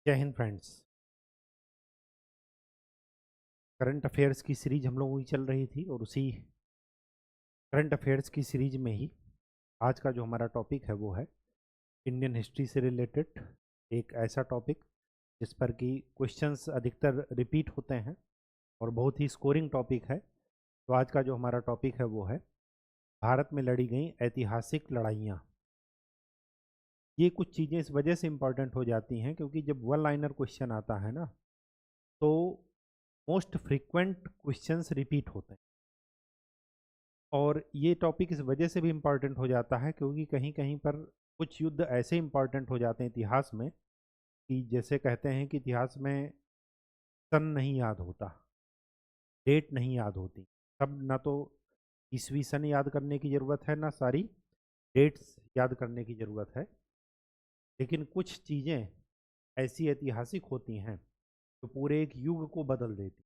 जय Hind friends. Current affairs की series हम लोगों की चल रही थी और उसी करंट अफेयर्स की सीरीज में ही आज का जो हमारा टॉपिक है वो है इंडियन हिस्ट्री से रिलेटेड एक ऐसा टॉपिक जिस पर कि क्वेश्चंस अधिकतर रिपीट होते हैं और बहुत ही स्कोरिंग टॉपिक है। तो आज का जो हमारा टॉपिक है वो है भारत में लड़ी गई ऐतिहासिक लड़ाइयाँ। ये कुछ चीज़ें इस वजह से इम्पॉर्टेंट हो जाती हैं क्योंकि जब वन लाइनर क्वेश्चन आता है ना, तो मोस्ट फ्रीक्वेंट क्वेश्चंस रिपीट होते हैं। और ये टॉपिक इस वजह से भी इम्पॉर्टेंट हो जाता है क्योंकि कहीं कहीं पर कुछ युद्ध ऐसे इम्पॉर्टेंट हो जाते हैं इतिहास में कि जैसे कहते हैं कि इतिहास में सन नहीं याद होता, डेट नहीं याद होती। सब ना तो ईसवी सन याद करने की ज़रूरत है, ना सारी डेट्स याद करने की ज़रूरत है, लेकिन कुछ चीज़ें ऐसी ऐतिहासिक होती हैं जो पूरे एक युग को बदल देती।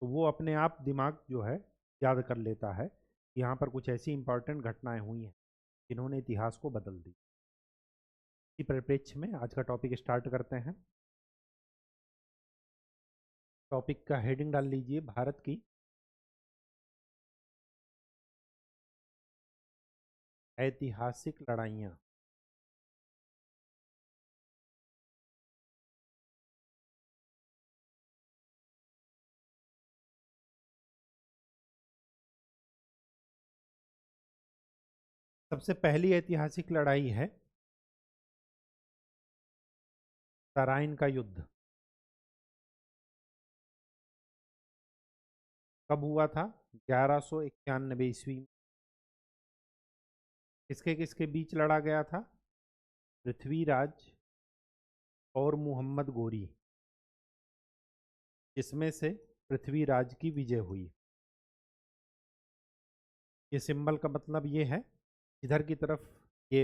तो वो अपने आप दिमाग जो है याद कर लेता है कि यहाँ पर कुछ ऐसी इंपॉर्टेंट घटनाएं हुई हैं जिन्होंने इतिहास को बदल दी। इसी परिप्रेक्ष्य में आज का टॉपिक स्टार्ट करते हैं। टॉपिक का हेडिंग डाल लीजिए, भारत की ऐतिहासिक लड़ाइयाँ। सबसे पहली ऐतिहासिक लड़ाई है तराइन का युद्ध। कब हुआ था? 1191 ईस्वी में। किसके किसके बीच लड़ा गया था? पृथ्वीराज और मुहम्मद गोरी, जिसमें से पृथ्वीराज की विजय हुई। ये सिंबल का मतलब ये है, इधर की तरफ ये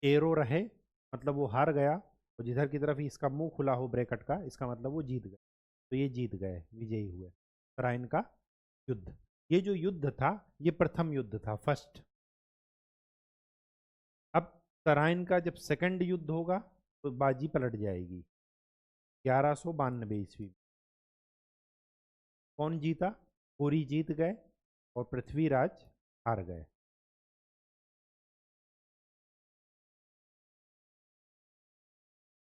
एरो रहे मतलब वो हार गया, और जिधर की तरफ इसका मुंह खुला हो ब्रैकेट का, इसका मतलब वो जीत गए। तो ये जीत गए, विजयी हुए। तराइन का युद्ध, ये जो युद्ध था ये प्रथम युद्ध था, फर्स्ट। अब तराइन का जब सेकंड युद्ध होगा तो बाजी पलट जाएगी। 1192 ईस्वी में कौन जीता? गोरी जीत गए और पृथ्वीराज हार गए।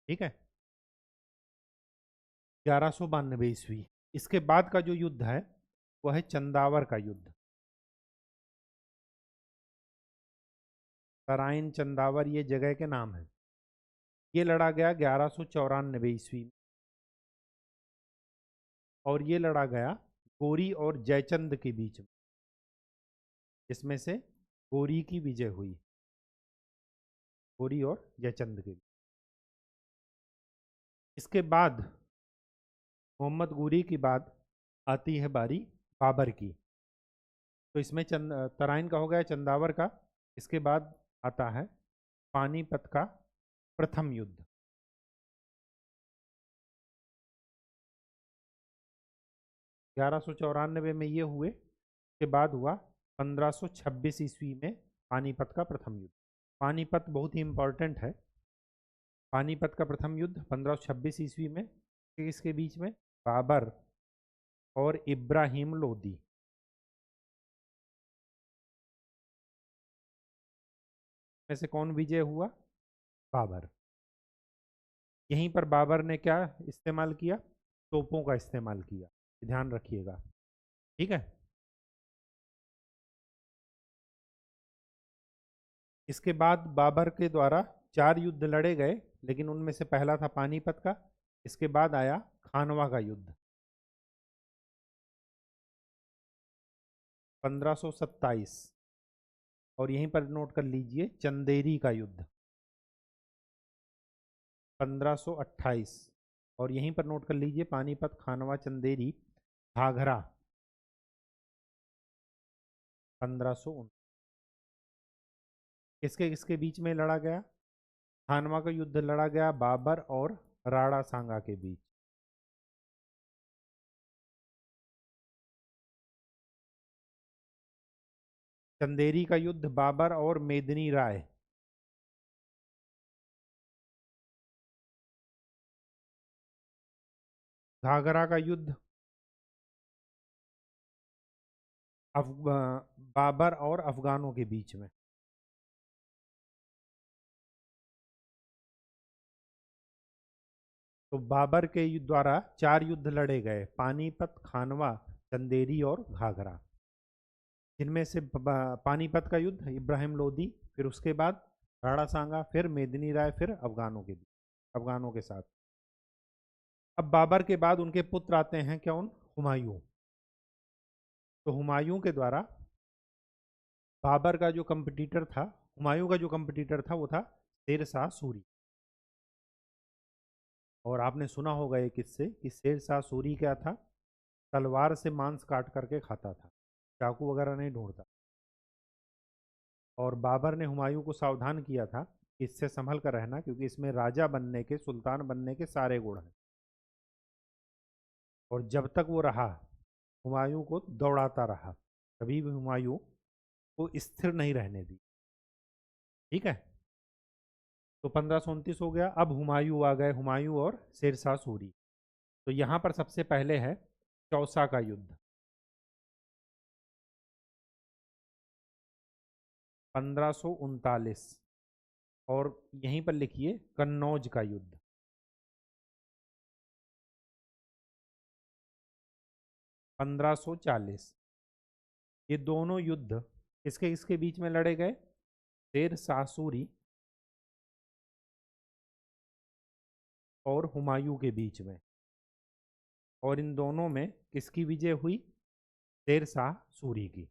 ठीक है, 1192 ईस्वी। इसके बाद का जो युद्ध है वो है चंदावर का युद्ध। तराइन चंदावर ये जगह के नाम है। ये लड़ा गया 1194 ईस्वी में, और ये लड़ा गया गोरी और जयचंद के बीच में, जिसमें से गोरी की विजय हुई। गोरी और जयचंद के बीच। इसके बाद मोहम्मद गोरी की बाद आती है बारी बाबर की। तो इसमें तराइन का हो गया, चंदावर का। इसके बाद आता है पानीपत का प्रथम युद्ध। 1194 में ये हुए। के बाद हुआ 1526 ईस्वी में पानीपत का प्रथम युद्ध। पानीपत बहुत ही इंपॉर्टेंट है। पानीपत का प्रथम युद्ध 1526 ईस्वी में किसके बीच में? बाबर और इब्राहिम लोदी। में से कौन विजय हुआ? बाबर। यहीं पर बाबर ने क्या इस्तेमाल किया? तोपों का इस्तेमाल किया, ध्यान रखिएगा। ठीक है। इसके बाद बाबर के द्वारा 4 युद्ध लड़े गए, लेकिन उनमें से पहला था पानीपत का। इसके बाद आया खानवा का युद्ध 1527। और यहीं पर नोट कर लीजिए चंदेरी का युद्ध 1528। और यहीं पर नोट कर लीजिए पानीपत, खानवा, चंदेरी, घाघरा 1519। किसके किसके बीच में लड़ा गया? खानवा का युद्ध लड़ा गया बाबर और राणा सांगा के बीच। चंदेरी का युद्ध बाबर और मेदिनी राय। घाघरा का युद्ध, बाबर और अफगानों के बीच में। तो बाबर के द्वारा 4 युद्ध लड़े गए, पानीपत, खानवा, चंदेरी और घाघरा। जिनमें से पानीपत का युद्ध इब्राहिम लोदी, फिर उसके बाद राणा सांगा, फिर मेदिनी राय, फिर अफगानों के साथ। अब बाबर के बाद उनके पुत्र आते हैं कौन? हुमायूं। तो हुमायूं के द्वारा बाबर का जो कंपटीटर था, हुमायूं का जो कंपटीटर था वो था शेर शाह सूरी। और आपने सुना होगा ये किस्से कि शेर शाह सूरी क्या था? तलवार से मांस काट करके खाता था, चाकू वगैरह नहीं ढूंढता। और बाबर ने हुमायूं को सावधान किया था कि इससे संभल कर रहना, क्योंकि इसमें राजा बनने के, सुल्तान बनने के सारे गुण हैं। और जब तक वो रहा, हुमायूं को दौड़ाता रहा, कभी भी हुमायूं को स्थिर नहीं रहने दी। ठीक है। तो 1529 हो गया। अब हुमायूं आ गए, हुमायूं और शेरशाह सूरी। तो यहाँ पर सबसे पहले है चौसा का युद्ध, 1539। और यहीं पर लिखिए कन्नौज का युद्ध, 1540। ये दोनों युद्ध किसके किसके बीच में लड़े गए? शेर शाह सूरी और हुमायूं के बीच में। और इन दोनों में किसकी विजय हुई? शेर शाह सूरी की।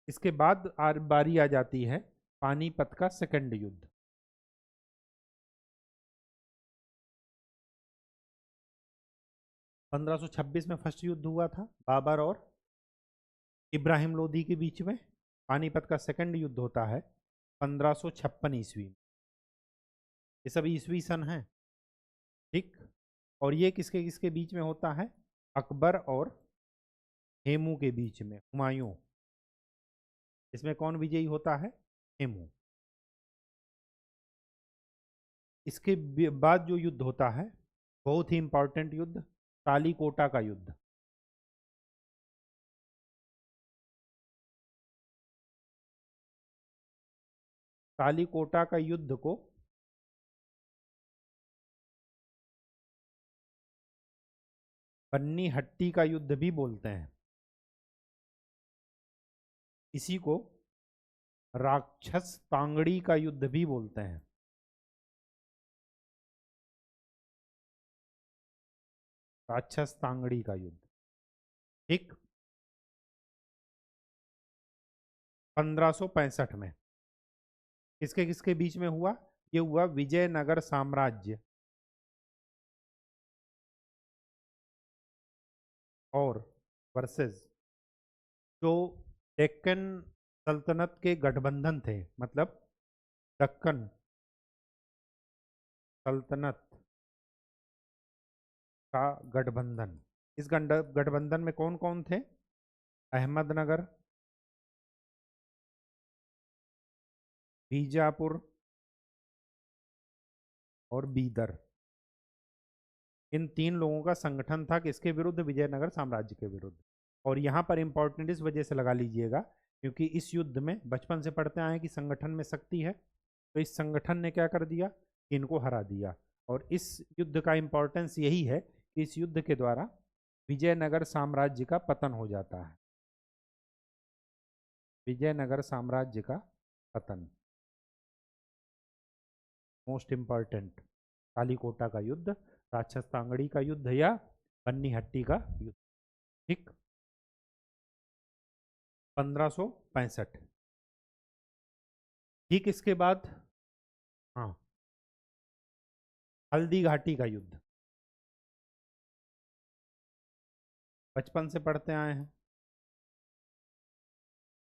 इसके बाद बारी आ जाती है पानीपत का सेकंड युद्ध, 1526 में फर्स्ट युद्ध हुआ था बाबर और इब्राहिम लोदी के बीच में। पानीपत का सेकंड युद्ध होता है 1556 ईस्वी में। ये सब ईस्वी सन है। ठीक। और ये किसके किसके बीच में होता है? अकबर और हेमू के बीच में, हुमायूं। इसमें कौन विजयी होता है? हेमू। इसके बाद जो युद्ध होता है, बहुत ही इंपॉर्टेंट युद्ध, तालीकोटा का युद्ध। तालीकोटा का युद्ध को बन्नी हट्टी का युद्ध भी बोलते हैं। इसी को राक्षस तांगड़ी का युद्ध भी बोलते हैं। राक्षस तांगड़ी का युद्ध। ठीक। 1565 में किसके किसके बीच में हुआ? ये हुआ विजयनगर साम्राज्य और वर्सेस जो डेक्कन सल्तनत के गठबंधन थे, मतलब दक्कन सल्तनत का गठबंधन। इस गठबंधन में कौन कौन थे? अहमदनगर, बीजापुर और बीदर। इन 3 लोगों का संगठन था किसके विरुद्ध? विजयनगर साम्राज्य के विरुद्ध। और यहाँ पर इंपॉर्टेंट इस वजह से लगा लीजिएगा क्योंकि इस युद्ध में बचपन से पढ़ते आए कि संगठन में शक्ति है। तो इस संगठन ने क्या कर दिया कि इनको हरा दिया। और इस युद्ध का इंपॉर्टेंस यही है कि इस युद्ध के द्वारा विजयनगर साम्राज्य का पतन हो जाता है। विजयनगर साम्राज्य का पतन, मोस्ट इंपॉर्टेंट। कालीकोटा का युद्ध, राक्षस तांगड़ी का युद्ध या बन्नी हट्टी का युद्ध। ठीक। 1565। ठीक। इसके बाद हाँ, हल्दी घाटी का युद्ध, बचपन से पढ़ते आए हैं।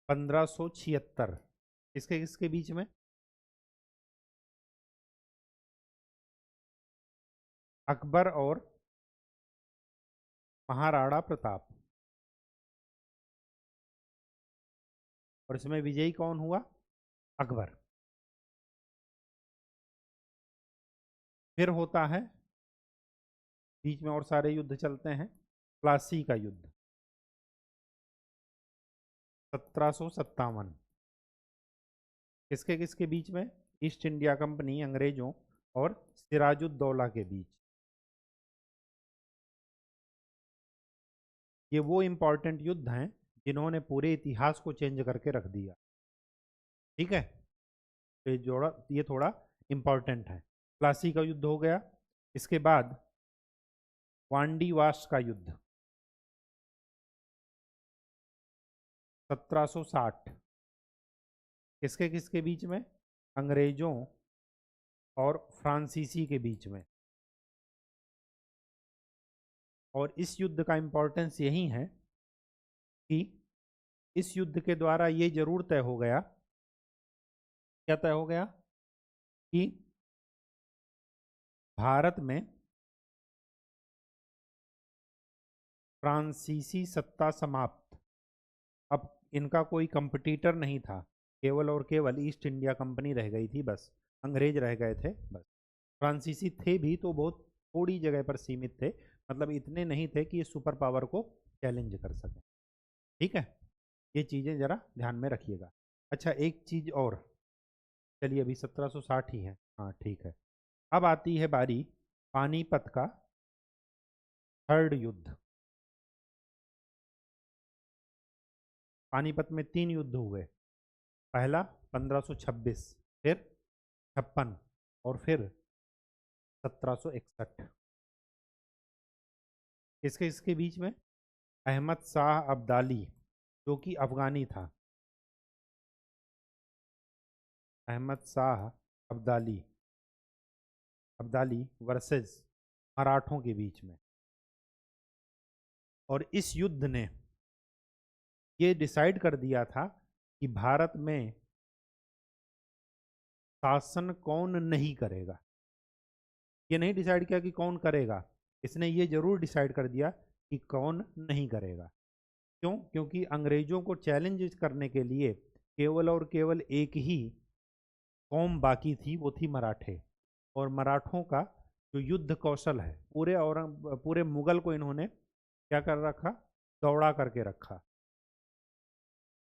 1576। किसके किसके बीच में? अकबर और महाराणा प्रताप। और इसमें विजयी कौन हुआ? अकबर। फिर होता है बीच में और सारे युद्ध चलते हैं। प्लासी का युद्ध 1757, किसके किसके बीच में? ईस्ट इंडिया कंपनी अंग्रेजों और सिराजुद्दौला के बीच। ये वो इंपॉर्टेंट युद्ध हैं जिन्होंने पूरे इतिहास को चेंज करके रख दिया। ठीक है, तो ये थोड़ा इंपॉर्टेंट है। प्लासी का युद्ध हो गया। इसके बाद वांडीवास का युद्ध 1760, किसके किसके बीच में? अंग्रेजों और फ्रांसीसी के बीच में। और इस युद्ध का इंपॉर्टेंस यही है कि इस युद्ध के द्वारा ये जरूर तय हो गया, क्या तय हो गया? कि भारत में फ्रांसीसी सत्ता समाप्त। अब इनका कोई कंपटीटर नहीं था, केवल और केवल ईस्ट इंडिया कंपनी रह गई थी, बस अंग्रेज रह गए थे बस। फ्रांसीसी थे भी तो बहुत थोड़ी जगह पर सीमित थे, मतलब इतने नहीं थे कि ये सुपर पावर को चैलेंज कर सकें। ठीक है, ये चीज़ें ज़रा ध्यान में रखिएगा। अच्छा, एक चीज़ और, चलिए अभी 1760 ही है, हाँ ठीक है। अब आती है बारी पानीपत का थर्ड युद्ध। पानीपत में 3 युद्ध हुए। पहला 1526, फिर 56 और फिर 1761। इसके इसके बीच में अहमद शाह अब्दाली, जो कि अफगानी था, अहमद शाह अब्दाली अब्दाली वर्सेस मराठों के बीच में। और इस युद्ध ने ये डिसाइड कर दिया था कि भारत में शासन कौन नहीं करेगा। ये नहीं डिसाइड किया कि कौन करेगा, इसने ये जरूर डिसाइड कर दिया कि कौन नहीं करेगा। क्यों? क्योंकि अंग्रेजों को चैलेंज करने के लिए केवल और केवल एक ही कौम बाकी थी, वो थी मराठे। और मराठों का जो युद्ध कौशल है, पूरे मुगल को इन्होंने क्या कर रखा? दौड़ा करके रखा।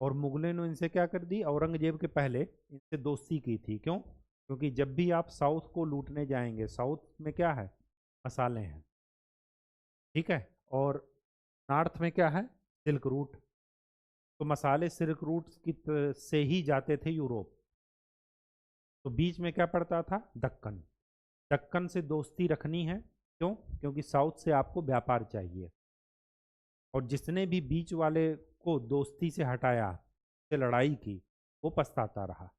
और मुगलों ने इनसे क्या कर दी? औरंगजेब के पहले इनसे दोस्ती की थी। क्यों? क्योंकि जब भी आप साउथ को लूटने जाएंगे, साउथ में क्या है? मसाले हैं, ठीक है, और नॉर्थ में क्या है? Silk route. तो मसाले सिल्क रूट से ही जाते थे यूरोप। तो बीच में क्या पड़ता था? दक्कन। दक्कन से दोस्ती रखनी है, क्यों? क्योंकि साउथ से आपको व्यापार चाहिए। और जिसने भी बीच वाले को दोस्ती से हटाया, से लड़ाई की, वो पछताता रहा।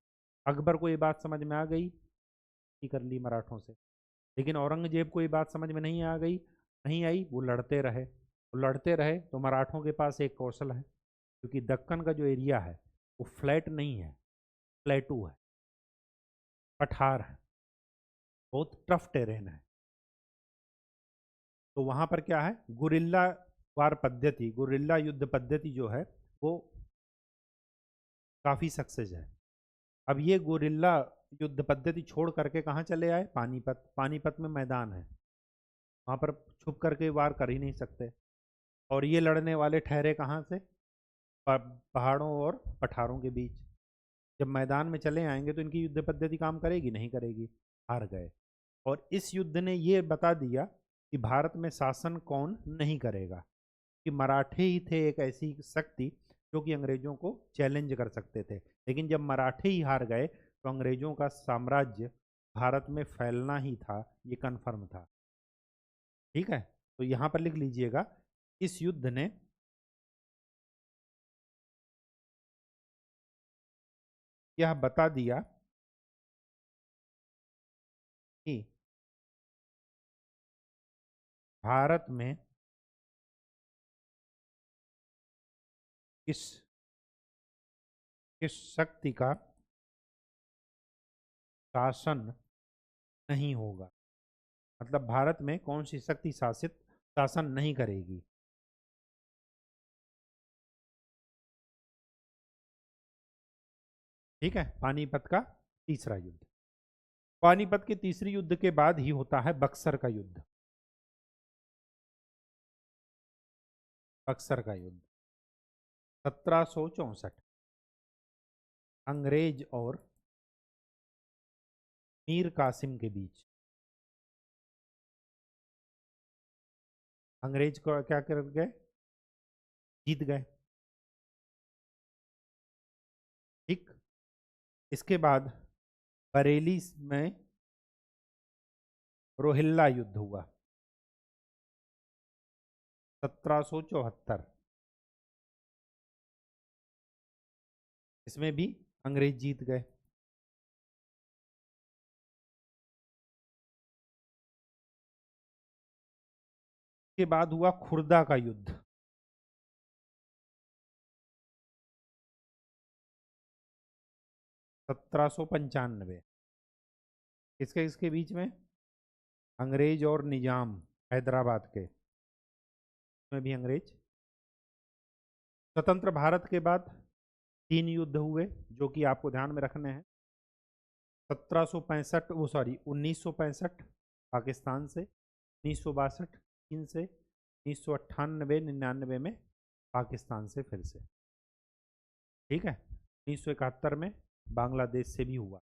अकबर को ये बात समझ में आ गई, की कर ली मराठों से। लेकिन औरंगजेब को ये बात समझ में नहीं आ गई, नहीं आई, वो लड़ते रहे। वो लड़ते रहे तो मराठों के पास एक कौशल है, क्योंकि दक्कन का जो एरिया है वो फ्लैट नहीं है, प्लेटू है, पठार है, बहुत टफ टेरेन है। तो वहाँ पर क्या है? गुरिल्ला वार पद्धति, गुरिल्ला युद्ध पद्धति जो है वो काफ़ी सक्सेस है। अब ये गुरिल्ला युद्ध पद्धति छोड़ करके कहाँ चले आए? पानीपत। पानीपत में मैदान है, वहाँ पर छुप करके वार कर ही नहीं सकते। और ये लड़ने वाले ठहरे कहाँ से? पहाड़ों और पठारों के बीच। जब मैदान में चले आएंगे तो इनकी युद्ध पद्धति काम करेगी? नहीं करेगी, हार गए। और इस युद्ध ने ये बता दिया कि भारत में शासन कौन नहीं करेगा, कि मराठे ही थे एक ऐसी शक्ति जो कि अंग्रेजों को चैलेंज कर सकते थे। लेकिन जब मराठे ही हार गए तो अंग्रेजों का साम्राज्य भारत में फैलना ही था, ये कन्फर्म था। ठीक है, तो यहाँ पर लिख लीजिएगा, इस युद्ध ने यह बता दिया कि भारत में किस किस शक्ति का शासन नहीं होगा, मतलब भारत में कौन सी शक्ति शासन नहीं करेगी। ठीक है, पानीपत का तीसरा युद्ध। पानीपत के तीसरी युद्ध के बाद ही होता है बक्सर का युद्ध। बक्सर का युद्ध 1764, अंग्रेज और मीर कासिम के बीच। अंग्रेज को क्या कर गए, जीत गए। ठीक, इसके बाद बरेली में रोहिल्ला युद्ध हुआ 1774, इसमें भी अंग्रेज जीत गए। के बाद हुआ खुर्दा का युद्ध 1795, किसके किसके बीच में, अंग्रेज और निजाम हैदराबाद के, में भी अंग्रेज। स्वतंत्र भारत के बाद 3 युद्ध हुए जो कि आपको ध्यान में रखने हैं। 1765 वो सॉरी 1965 पाकिस्तान से, 1962 चीन से, 1998-99 में पाकिस्तान से फिर से। ठीक है, 1971 में बांग्लादेश से भी हुआ।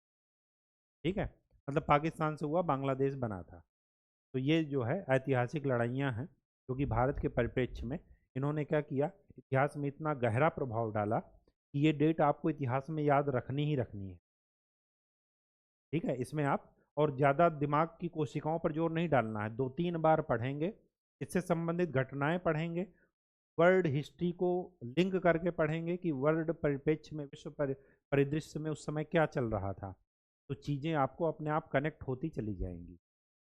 ठीक है, मतलब पाकिस्तान से हुआ, बांग्लादेश बना था। तो ये जो है ऐतिहासिक लड़ाइयाँ हैं जो कि भारत के परिप्रेक्ष्य में इन्होंने क्या किया, इतिहास में इतना गहरा प्रभाव डाला कि ये डेट आपको इतिहास में याद रखनी ही रखनी है। ठीक है, इसमें आप और ज़्यादा दिमाग की कोशिकाओं पर जोर नहीं डालना है, 2-3 बार पढ़ेंगे, इससे संबंधित घटनाएं पढ़ेंगे, वर्ल्ड हिस्ट्री को लिंक करके पढ़ेंगे कि वर्ल्ड परिप्रेक्ष्य में, विश्व परिदृश्य में उस समय क्या चल रहा था, तो चीज़ें आपको अपने आप कनेक्ट होती चली जाएंगी।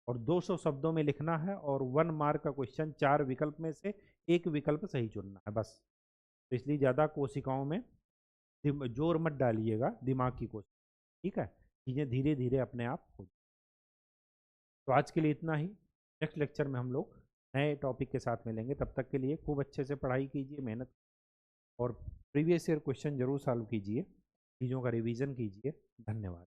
और 200 शब्दों में लिखना है और 1 मार्क का क्वेश्चन, 4 विकल्प में से एक विकल्प सही चुनना है बस। तो इसलिए ज़्यादा कोशिकाओं में जोर मत डालिएगा, दिमाग की कोशिश। ठीक है, चीज़ें धीरे धीरे अपने आप हो। तो आज के लिए इतना ही, नेक्स्ट लेक्चर में हम लोग नए टॉपिक के साथ मिलेंगे। तब तक के लिए खूब अच्छे से पढ़ाई कीजिए, मेहनत, और प्रीवियस ईयर क्वेश्चन जरूर सॉल्व कीजिए, चीज़ों का रिवीजन कीजिए। धन्यवाद।